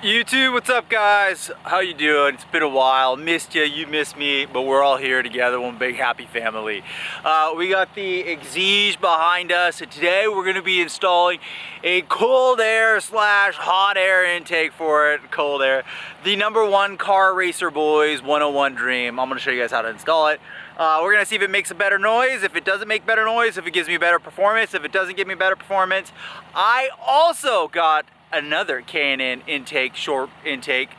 YouTube, what's up guys? How you doing? It's been a while. Missed you, you missed me, but we're all here together, one big happy family. We got the Exige behind us, and today we're going to be installing a cold air / hot air intake for it. Cold air, the #1 car racer boys 101 dream. I'm going to show you guys how to install it. We're going to see if it makes a better noise, if it doesn't make better noise, if it gives me better performance, if it doesn't give me better performance. I also got another K&N intake, short intake,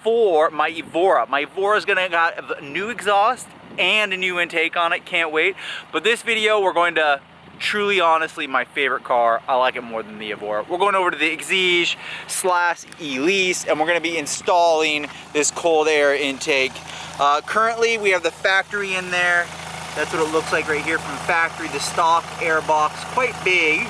for my EVORA. My EVORA is gonna got a new exhaust and a new intake on it. Can't wait. But this video, we're going to truly, honestly, my favorite car. I like it more than the EVORA. We're going over to the Exige / ELISE, and we're gonna be installing this cold air intake. Currently, we have the factory in there. That's what it looks like right here from factory. The stock air box, quite big.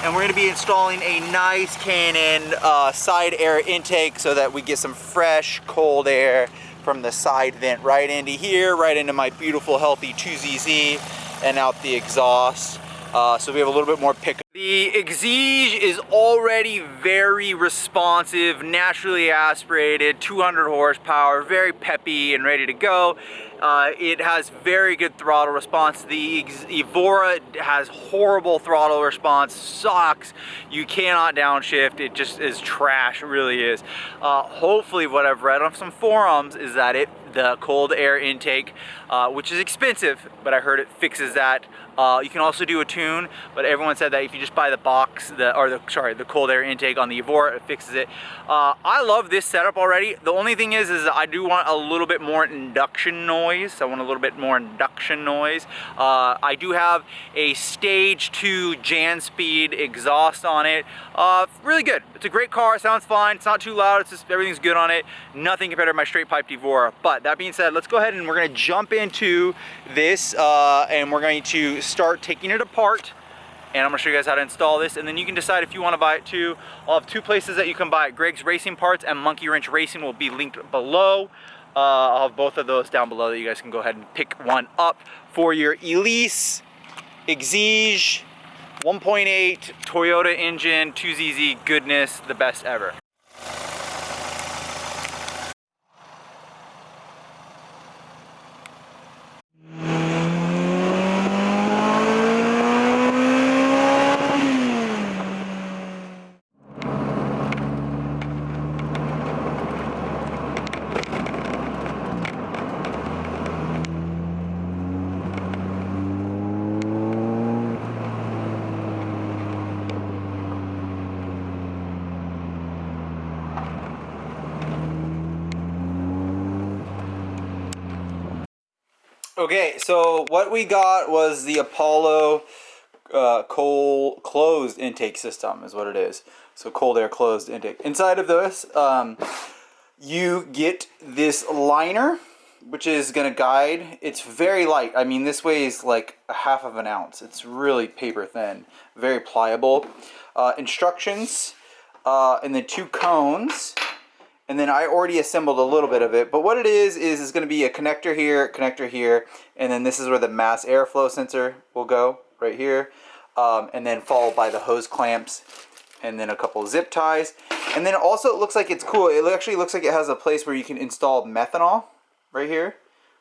And we're going to be installing a nice K&N side air intake so that we get some fresh cold air from the side vent right into here, right into my beautiful healthy 2ZZ and out the exhaust. So we have a little bit more pickup. The Exige is already very responsive, naturally aspirated, 200 horsepower, very peppy and ready to go. It has very good throttle response. The EVORA has horrible throttle response, sucks. You cannot downshift, it just is trash, it really is. Hopefully what I've read on some forums is that the cold air intake, which is expensive, but I heard it fixes that. You can also do a tune, but everyone said that if you just buy the box, the cold air intake on the EVORA, it fixes it. I love this setup already. The only thing is I do want a little bit more induction noise. I want a little bit more induction noise. I do have a stage 2 Jan speed exhaust on it. Really good. It's a great car. It sounds fine. It's not too loud. It's just everything's good on it. Nothing compared to my straight pipe EVORA. But that being said, let's go ahead and we're going to jump into this and we're going to start taking it apart. And I'm going to show you guys how to install this, and then you can decide if you want to buy it too. I'll have 2 places that you can buy it. Greg's Racing Parts and Monkey Wrench Racing will be linked below. I'll have both of those down below that you guys can go ahead and pick one up for your ELISE, Exige, 1.8 Toyota engine, 2ZZ goodness, the best ever. Okay, so what we got was the Apollo cold closed intake system is what it is. So cold air closed intake. Inside of this, you get this liner, which is going to guide. It's very light. I mean, this weighs like 1/2 ounce. It's really paper thin, very pliable. Instructions, and then 2 cones. And then I already assembled a little bit of it, but what it is it's going to be a connector here, and then this is where the mass airflow sensor will go, right here, and then followed by the hose clamps, and then a couple of zip ties. And then also it looks like it's cool, it actually looks like it has a place where you can install methanol, right here,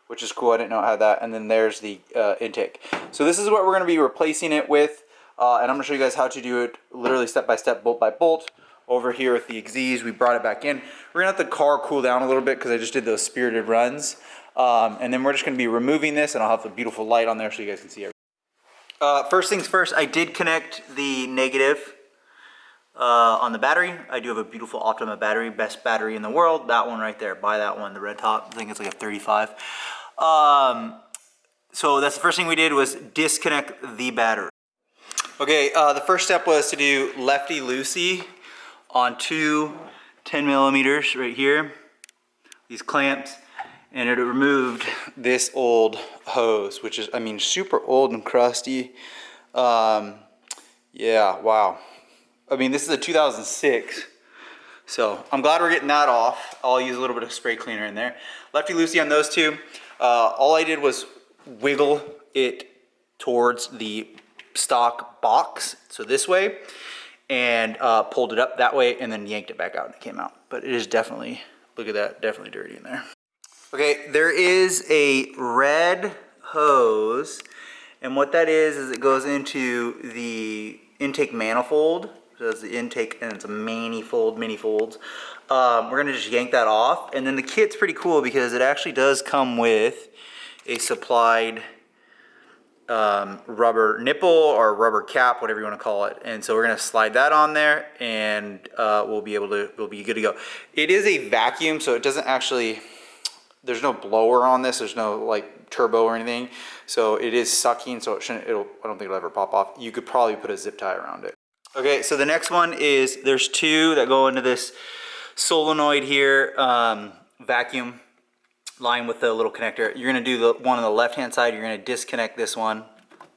which is cool, I didn't know it had that. And then there's the intake. So this is what we're going to be replacing it with, and I'm going to show you guys how to do it literally step by step, bolt by bolt. Over here with the Exige, we brought it back in. We're gonna let the car cool down a little bit because I just did those spirited runs. And then we're just gonna be removing this, and I'll have the beautiful light on there so you guys can see everything. First things first, I did connect the negative on the battery. I do have a beautiful Optima battery, best battery in the world. That one right there, buy that one, the red top. I think it's like a 35. So that's the first thing we did was disconnect the battery. Okay, the first step was to do lefty-loosey on 2 10mm right here, these clamps, and it removed this old hose, which is, I mean, super old and crusty. Yeah, wow. I mean, this is a 2006, so I'm glad we're getting that off. I'll use a little bit of spray cleaner in there. Lefty-loosey on those 2. All I did was wiggle it towards the stock box, so this way, and pulled it up that way and then yanked it back out and it came out. But it is definitely, look at that, definitely dirty in there. Okay, there is a red hose, and what that is it goes into the intake manifold. So it's the intake, and it's a mini folds. We're gonna just yank that off, and then the kit's pretty cool because it actually does come with a supplied rubber nipple or rubber cap, whatever you want to call it. And so we're gonna slide that on there, and we'll be good to go. It is a vacuum, so it doesn't actually. There's no blower on this. There's no like turbo or anything. So it is sucking, so I don't think it'll ever pop off. You could probably put a zip tie around it. Okay, so the next one is, there's two that go into this solenoid here, vacuum line with the little connector. You're gonna do the one on the left-hand side. You're gonna disconnect this one,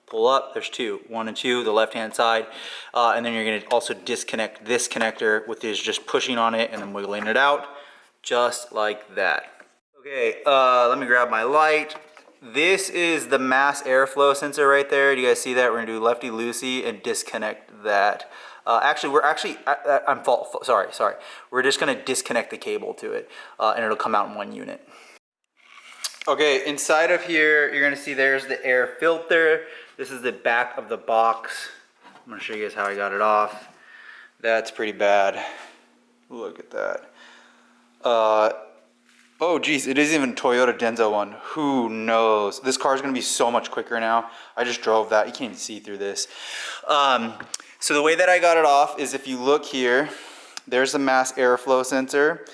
pull up, there's two, 1 and 2, the left-hand side. And then you're gonna also disconnect this connector, which is just pushing on it and then wiggling it out, just like that. Okay, let me grab my light. This is the mass airflow sensor right there. Do you guys see that? We're gonna do lefty-loosey and disconnect that. Sorry. We're just gonna disconnect the cable to it, and it'll come out in one unit. Okay, inside of here, you're gonna see there's the air filter. This is the back of the box. I'm gonna show you guys how I got it off. That's pretty bad. Look at that. Oh geez, it isn't even Toyota Denso one. Who knows? This car is gonna be so much quicker now. I just drove that. You can't even see through this. So the way that I got it off is, if you look here, there's the mass airflow sensor.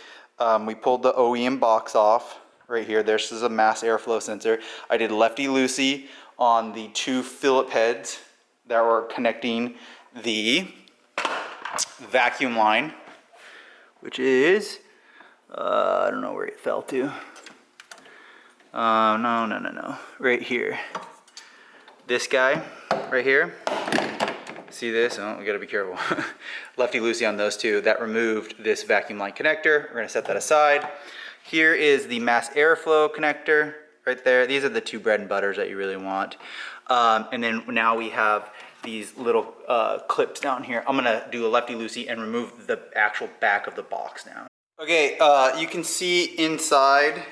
We pulled the OEM box off right here. This is a mass airflow sensor. I did lefty-loosey on the 2 Phillip heads that were connecting the vacuum line, which is, I don't know where it fell to. No. Right here. This guy, right here. See this? Oh, we gotta be careful. Lefty-loosey on those two. That removed this vacuum line connector. We're gonna set that aside. Here is the mass airflow connector right there. These are the 2 bread and butters that you really want. And then now we have these little clips down here. I'm gonna do a lefty-loosey and remove the actual back of the box now. Okay, you can see inside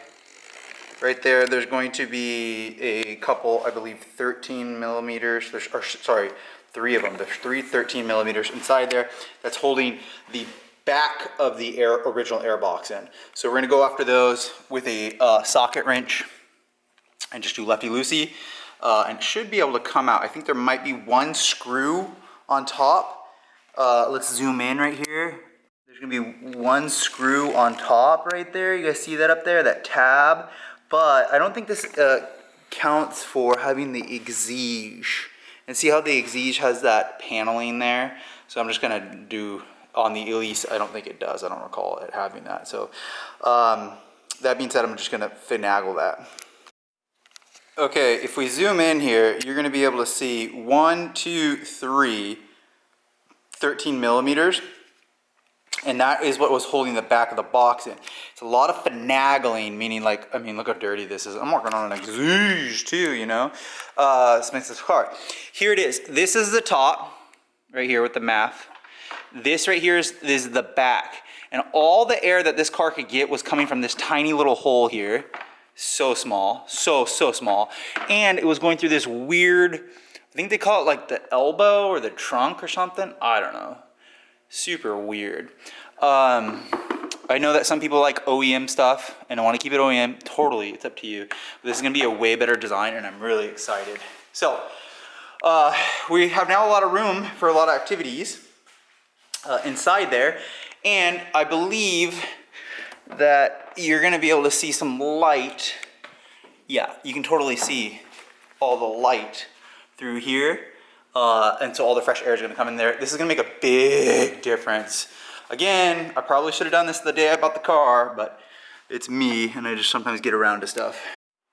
right there, there's going to be a couple, I believe 13 millimeters, sorry, 3 of them. There's 3 13 millimeters inside there that's holding the back of the original air box in. So we're gonna go after those with a socket wrench and just do lefty-loosey, and should be able to come out. I think there might be 1 screw on top. Let's zoom in right here. There's gonna be 1 screw on top right there. You guys see that up there, that tab? But I don't think this counts for having the exige. And see how the exige has that paneling there? So I'm just gonna do, on the ELISE, I don't think it does. I don't recall it having that. So that being said, I'm just gonna finagle that. Okay, if we zoom in here, you're gonna be able to see 1, 2, 3, 13 millimeters. And that is what was holding the back of the box in. It's a lot of finagling, meaning like, I mean, look how dirty this is. I'm working on an exige too, you know? This makes this hard. Here it is. This is the top, right here with the math. This right here is the back. And all the air that this car could get was coming from this tiny little hole here. So small, so small. And it was going through this weird, I think they call it like the elbow or the trunk or something. I don't know. Super weird. I know that some people like OEM stuff and I want to keep it OEM. Totally, it's up to you. But this is going to be a way better design and I'm really excited. So we have now a lot of room for a lot of activities inside there. And I believe that you're going to be able to see some light. Yeah, you can totally see all the light through here. And so all the fresh air is going to come in there. This is going to make a big difference. Again, I probably should have done this the day I bought the car, but it's me and I just sometimes get around to stuff.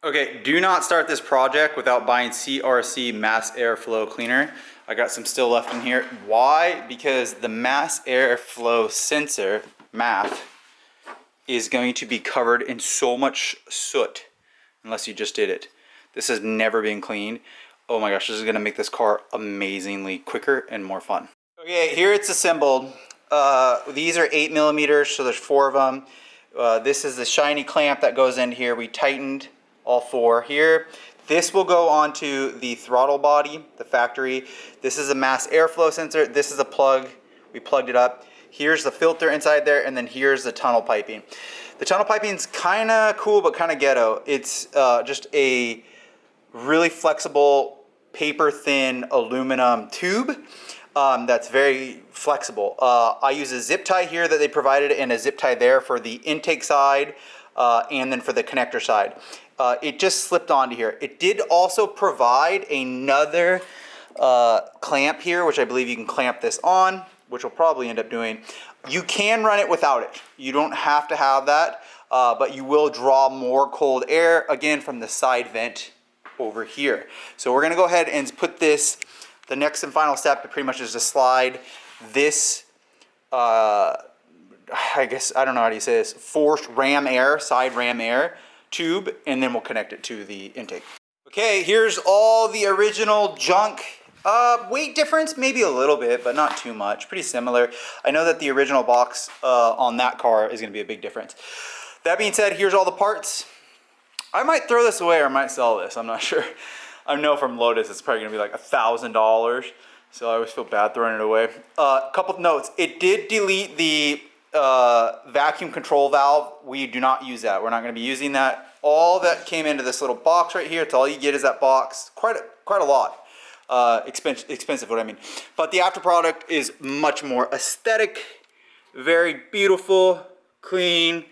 Okay, do not start this project without buying CRC mass airflow cleaner. I got some still left in here. Why? Because the mass airflow sensor, MAF, is going to be covered in so much soot unless you just did it. This has never been cleaned. Oh my gosh, this is gonna make this car amazingly quicker and more fun. Okay, here it's assembled. These are 8 millimeters, so there's 4 of them. This is the shiny clamp that goes in here. We tightened all 4 here. This will go onto the throttle body, the factory. This is a mass airflow sensor. This is a plug. We plugged it up. Here's the filter inside there, and then here's the tunnel piping. The tunnel piping's kind of cool, but kind of ghetto. It's just a really flexible, paper-thin aluminum tube that's very flexible. I use a zip tie here that they provided and a zip tie there for the intake side and then for the connector side. It just slipped onto here. It did also provide another clamp here, which I believe you can clamp this on, which we'll probably end up doing. You can run it without it. You don't have to have that, but you will draw more cold air, again, from the side vent over here. So we're gonna go ahead and put this, the next and final step pretty much is to slide this, I guess, I don't know how do you say this, forced ram air, side ram air tube, and then we'll connect it to the intake. Okay, here's all the original junk. Weight difference, maybe a little bit, but not too much. Pretty similar. I know that the original box on that car is going to be a big difference. That being said, here's all the parts. I might throw this away or I might sell this. I'm not sure. I know from Lotus it's probably going to be like $1,000. So I always feel bad throwing it away. A couple of notes. It did delete the vacuum control valve. We do not use that. We're not going to be using that. All that came into this little box right here. It's all you get is that box. Quite a lot. Expensive, what I mean. But the after product is much more aesthetic, very beautiful, clean.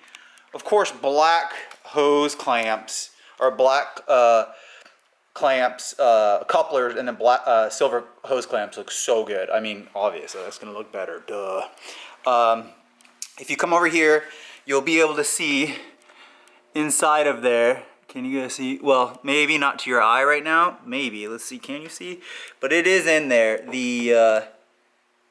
Of course, black hose clamps or black clamps, couplers, and then black silver hose clamps look so good. I mean, obviously that's gonna look better. Duh. If you come over here, you'll be able to see inside of there. Can you guys see? Well, maybe not to your eye right now. Maybe. Let's see. Can you see? But it is in there. The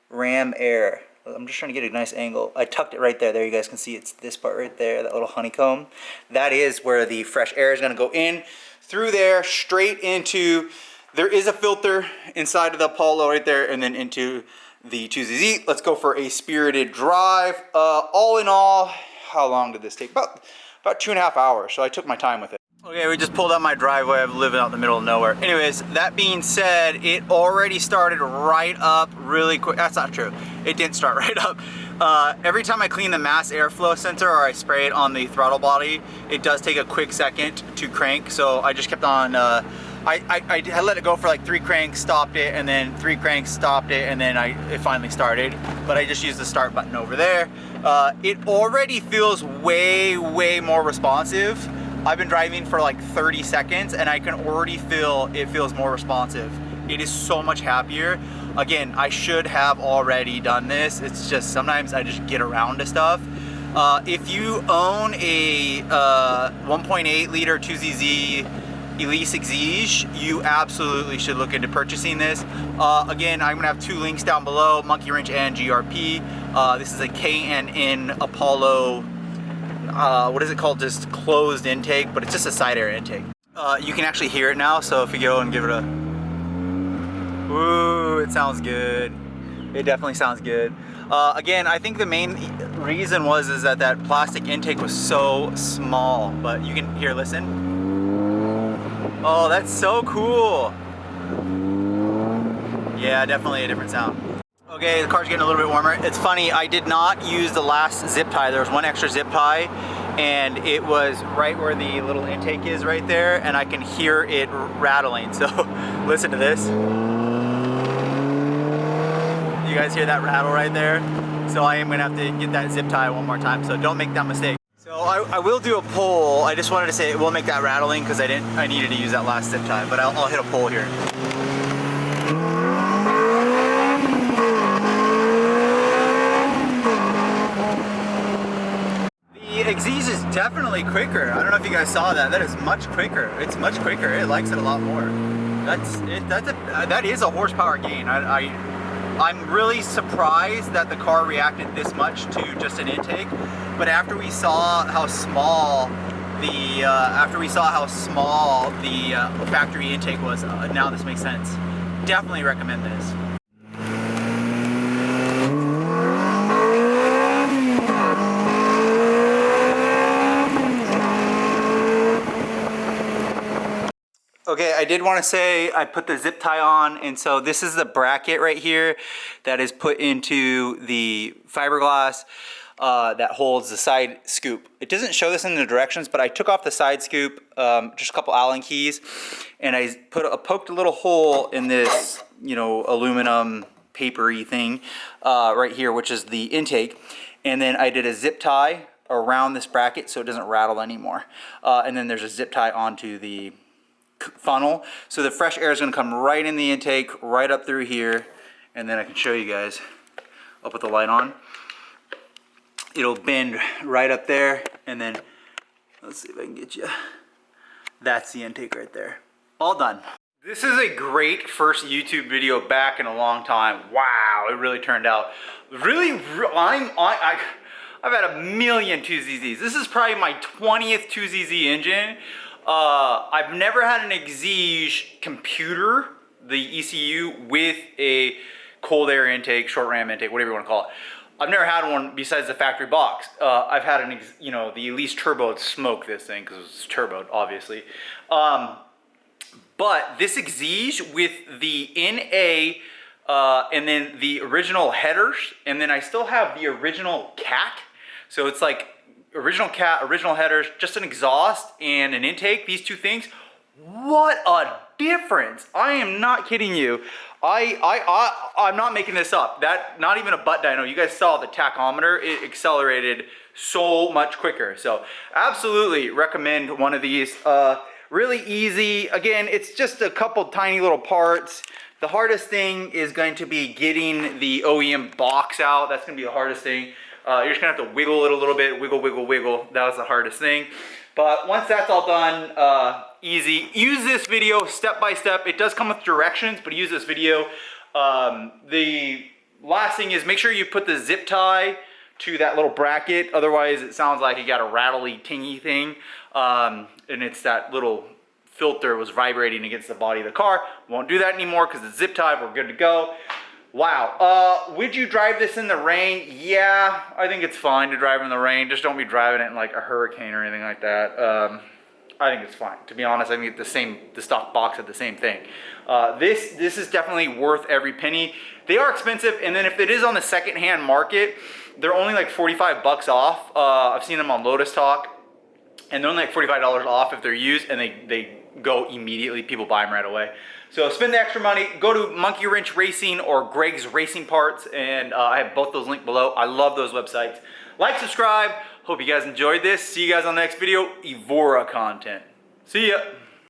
ram air. I'm just trying to get a nice angle. I tucked it right there. There you guys can see it's this part right there, that little honeycomb. That is where the fresh air is going to go in through there, straight into, there is a filter inside of the Apollo right there, and then into the 2ZZ. Let's go for a spirited drive. All in all, how long did this take? About 2.5 hours, so I took my time with it. Okay, we just pulled out my driveway. I'm living out in the middle of nowhere. Anyways, that being said, it already started right up really quick. That's not true. It didn't start right up. Every time I clean the mass airflow sensor or I spray it on the throttle body, it does take a quick second to crank. So I just kept on, I let it go for like 3 cranks, stopped it, and then 3 cranks, stopped it, and then it finally started. But I just used the start button over there. It already feels way more responsive. I've been driving for like 30 seconds and I can already feel it feels more responsive. It is so much happier. Again, I should have already done this. It's just sometimes I just get around to stuff. If you own a 1.8 liter 2ZZ ELISE Exige, you absolutely should look into purchasing this. Again, I'm gonna have 2 links down below, Monkey Wrench and GRP. This is a K&N Apollo, what is it called, just closed intake, but it's just a side air intake. You can actually hear it now, so if you go and give it a, ooh, it sounds good. It definitely sounds good. Again, I think the main reason is that plastic intake was so small, but you can hear, listen. Oh, that's so cool. Yeah, definitely a different sound. Okay, the car's getting a little bit warmer. It's funny, I did not use the last zip tie. There was 1 extra zip tie, and it was right where the little intake is right there, and I can hear it rattling. So listen to this. You guys hear that rattle right there? So I am gonna have to get that zip tie one more time, so don't make that mistake. So I will do a pull. I just wanted to say it will make that rattling because I needed to use that last zip tie, but I'll hit a pull here. The Exige is definitely quicker. I don't know if you guys saw that. That is much quicker. It's much quicker. It likes it a lot more. That is a horsepower gain. I'm really surprised that the car reacted this much to just an intake. But after we saw how small the factory intake was, now this makes sense. Definitely recommend this. Okay, I did want to say I put the zip tie on, and so this is the bracket right here that is put into the fiberglass that holds the side scoop. It doesn't show this in the directions, but I took off the side scoop, just a couple Allen keys, and I poked a little hole in this, you know, aluminum papery thing right here, which is the intake, and then I did a zip tie around this bracket so it doesn't rattle anymore, and then there's a zip tie onto the funnel, so the fresh air is going to come right in the intake, right up through here, and then I can show you guys. I'll put the light on. It'll bend right up there, and then let's see if I can get you. That's the intake right there. All done. This is a great first YouTube video back in a long time. Wow, it really turned out. Really, I've had a million 2ZZs. This is probably my 20th 2ZZ engine. I've never had an Exige computer, the ECU, with a cold air intake, short ram intake, whatever you want to call it. I've never had one besides the factory box. I've had an, you know, the ELISE turbo smoked this thing because it's turboed, obviously. But this Exige with the NA and then the original headers, and then I still have the original cat. So it's like original cat, original headers, just an exhaust and an intake, these two things. What a difference. I am not kidding you. I'm not making this up. That, not even a butt dyno. You guys saw the tachometer. It accelerated so much quicker. So absolutely recommend one of these. Really easy. Again, it's just a couple tiny little parts. The hardest thing is going to be getting the OEM box out. That's going to be the hardest thing. You're just going to have to wiggle it a little bit. Wiggle, wiggle, wiggle. That was the hardest thing. But once that's all done, easy. Use this video step by step. It does come with directions, but use this video. The last thing is make sure you put the zip tie to that little bracket. Otherwise, it sounds like you got a rattly, tingy thing. And it's that little filter was vibrating against the body of the car. Won't do that anymore because it's zip tied. We're good to go. Wow. Would you drive this in the rain? Yeah, I think it's fine to drive in the rain. Just don't be driving it in like a hurricane or anything like that. I think it's fine. To be honest, I think the stock box had the same thing. This is definitely worth every penny. They are expensive, and then if it is on the secondhand market, they're only like 45 bucks off. I've seen them on Lotus Talk, and they're only like $45 off if they're used, and they go immediately. People buy them right away. So spend the extra money, go to Monkey Wrench Racing or Greg's Racing Parts, and I have both those linked below. I love those websites. Like, subscribe. Hope you guys enjoyed this. See you guys on the next video. EVORA content. See ya.